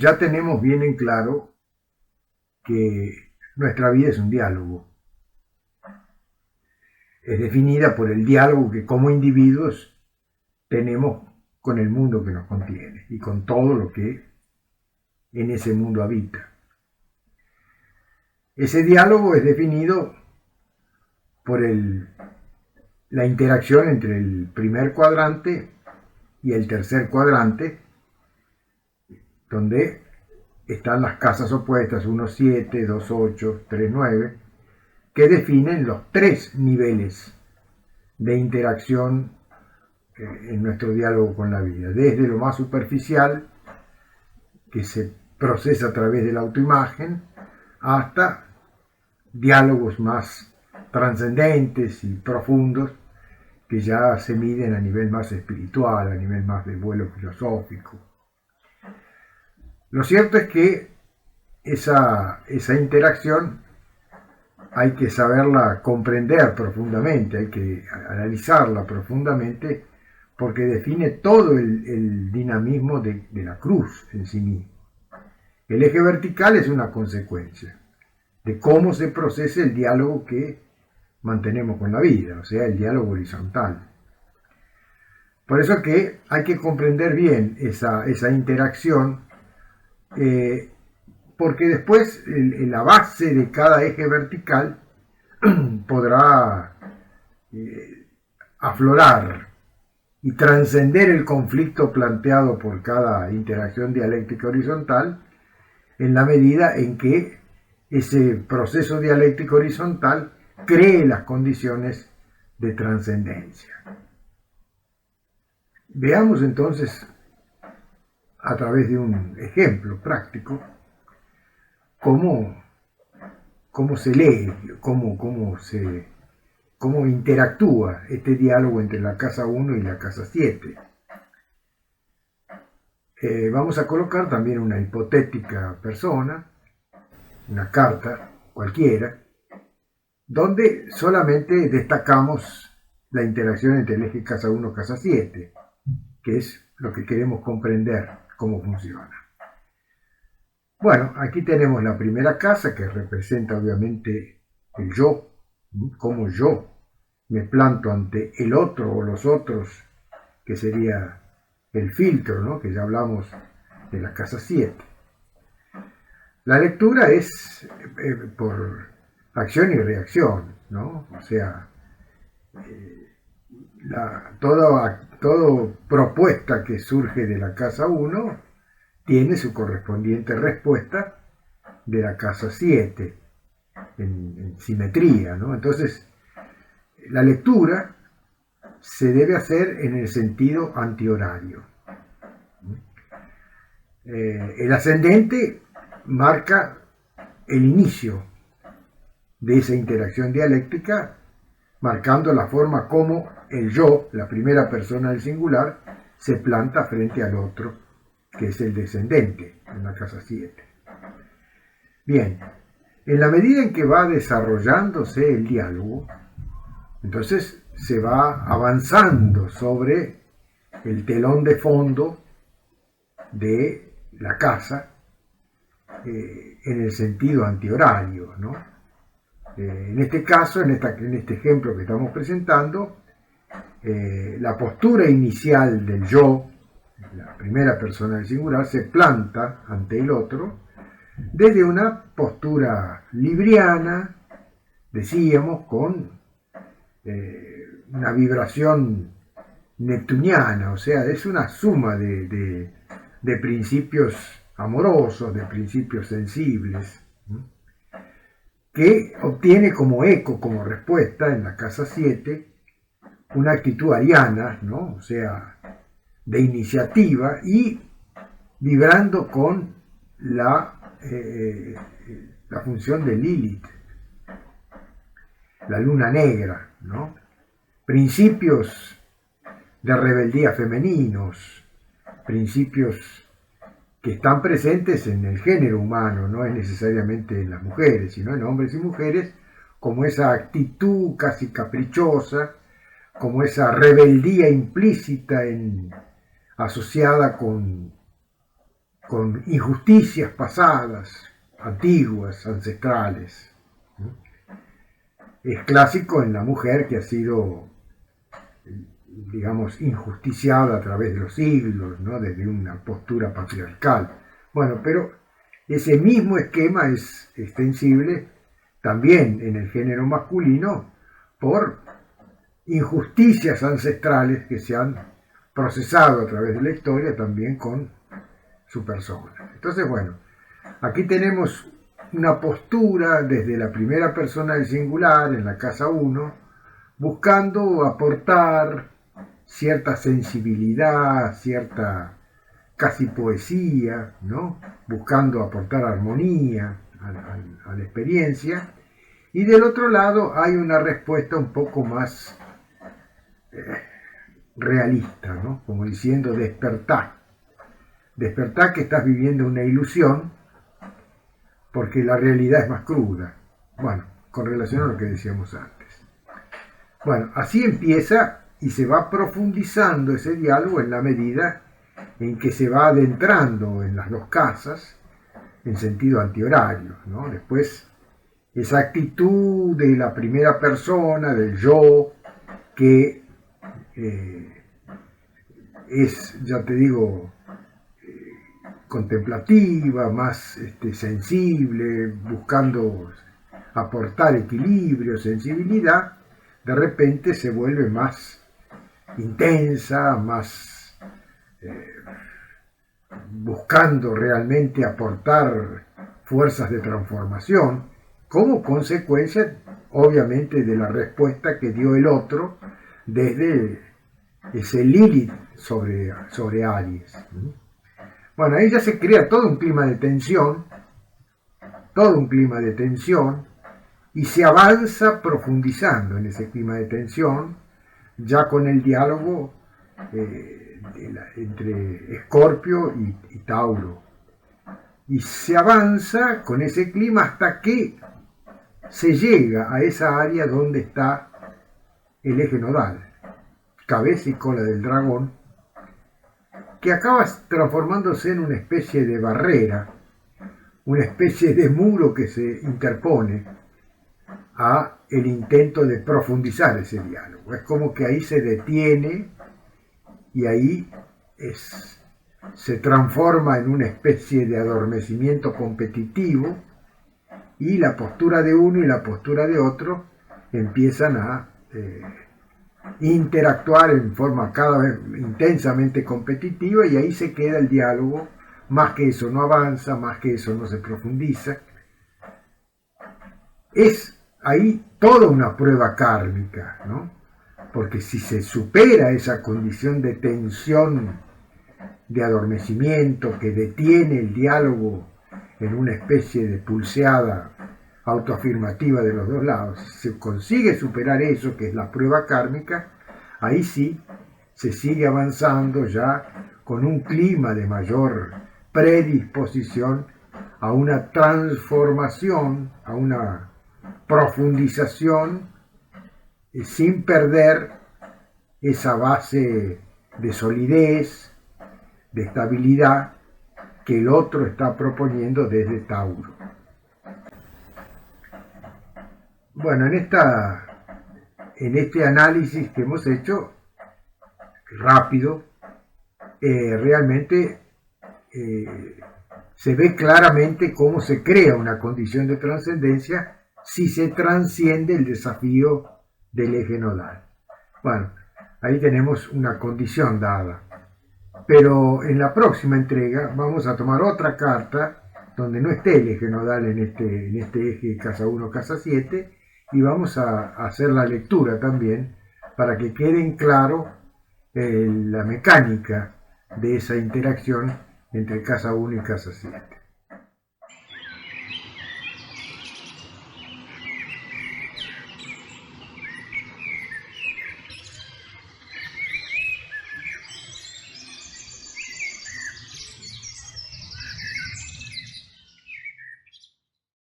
ya tenemos bien en claro que nuestra vida es un diálogo. Es definida por el diálogo que como individuos tenemos con el mundo que nos contiene y con todo lo que en ese mundo habita. Ese diálogo es definido por la interacción entre el primer cuadrante y el tercer cuadrante, donde están las casas opuestas 1, 7, 2, 8, 3, 9, que definen los tres niveles de interacción en nuestro diálogo con la vida, desde lo más superficial, que se procesa a través de la autoimagen, hasta diálogos más trascendentes y profundos que ya se miden a nivel más espiritual, a nivel más de vuelo filosófico. Lo cierto es que esa interacción hay que saberla comprender profundamente, hay que analizarla profundamente, porque define todo el dinamismo de la cruz en sí mismo. El eje vertical es una consecuencia de cómo se procesa el diálogo que mantenemos con la vida, o sea, el diálogo horizontal. Por eso que hay que comprender bien esa interacción, porque después la base de cada eje vertical podrá aflorar y trascender el conflicto planteado por cada interacción dialéctica horizontal en la medida en que ese proceso dialéctico horizontal cree las condiciones de trascendencia. Veamos entonces, a través de un ejemplo práctico, cómo se lee, cómo interactúa este diálogo entre la casa 1 y la casa 7. Vamos a colocar también una hipotética persona, una carta cualquiera, donde solamente destacamos la interacción entre el eje casa 1 y casa 7, que es lo que queremos comprender cómo funciona. Bueno, aquí tenemos la primera casa, que representa obviamente el yo, cómo yo me planto ante el otro o los otros, que sería el filtro, ¿no? Que ya hablamos de la casa 7. La lectura es por acción y reacción, ¿no? O sea, toda propuesta que surge de la casa 1 tiene su correspondiente respuesta de la casa 7 en simetría, ¿no? Entonces, la lectura se debe hacer en el sentido antihorario. El ascendente marca el inicio de esa interacción dialéctica, marcando la forma como el yo, la primera persona del singular, se planta frente al otro, que es el descendente, en la casa 7. Bien, en la medida en que va desarrollándose el diálogo, entonces se va avanzando sobre el telón de fondo de la casa en el sentido antihorario, ¿no? En este caso, en este ejemplo que estamos presentando, la postura inicial del yo, la primera persona del singular, se planta ante el otro desde una postura libriana, decíamos, con una vibración neptuniana, o sea, es una suma de principios amorosos, de principios sensibles, que obtiene como eco, como respuesta en la casa 7, una actitud ariana, ¿no? O sea, de iniciativa y vibrando con la función de Lilith, la luna negra, ¿no? Principios de rebeldía femeninos, principios que están presentes en el género humano, no es necesariamente en las mujeres, sino en hombres y mujeres, como esa actitud casi caprichosa, como esa rebeldía implícita asociada con con injusticias pasadas, antiguas, ancestrales. Es clásico en la mujer que ha sido, digamos, injusticiada a través de los siglos, ¿no? Desde una postura patriarcal. Bueno, pero ese mismo esquema es extensible también en el género masculino por injusticias ancestrales que se han procesado a través de la historia también con su persona. Entonces, bueno, aquí tenemos una postura desde la primera persona del singular en la casa 1, buscando aportar cierta sensibilidad, cierta casi poesía, ¿no? Buscando aportar armonía a la experiencia. Y del otro lado hay una respuesta un poco más realista, ¿no? Como diciendo, despertá que estás viviendo una ilusión, porque la realidad es más cruda. Bueno, con relación a lo que decíamos antes. Bueno, así empieza y se va profundizando ese diálogo en la medida en que se va adentrando en las dos casas en sentido antihorario, ¿no? Después, esa actitud de la primera persona, del yo, que es, ya te digo, contemplativa, más sensible, buscando aportar equilibrio, sensibilidad, de repente se vuelve más intensa, más buscando realmente aportar fuerzas de transformación, como consecuencia, obviamente, de la respuesta que dio el otro desde ese Lilith sobre Aries. Bueno, ahí ya se crea todo un clima de tensión, y se avanza profundizando en ese clima de tensión, ya con el diálogo entre Escorpio y Tauro. Y se avanza con ese clima hasta que se llega a esa área donde está el eje nodal, cabeza y cola del dragón, que acaba transformándose en una especie de barrera, una especie de muro que se interpone a el intento de profundizar ese diálogo. Es como que ahí se detiene y ahí se transforma en una especie de adormecimiento competitivo, y la postura de uno y la postura de otro empiezan a interactuar en forma cada vez intensamente competitiva, y ahí se queda el diálogo. Más que eso no avanza, más que eso no se profundiza. Es ahí toda una prueba kármica, ¿no? Porque si se supera esa condición de tensión, de adormecimiento que detiene el diálogo en una especie de pulseada autoafirmativa de los dos lados, si se consigue superar eso, que es la prueba kármica, ahí sí se sigue avanzando ya con un clima de mayor predisposición a una transformación, a una profundización, sin perder esa base de solidez, de estabilidad que el otro está proponiendo desde Tauro. Bueno, en este análisis que hemos hecho, rápido, realmente se ve claramente cómo se crea una condición de trascendencia si se trasciende el desafío del eje nodal. Bueno, ahí tenemos una condición dada. Pero en la próxima entrega vamos a tomar otra carta donde no esté el eje nodal en este eje casa 1, casa 7, y vamos a hacer la lectura también para que quede en claro la mecánica de esa interacción entre casa 1 y casa 7.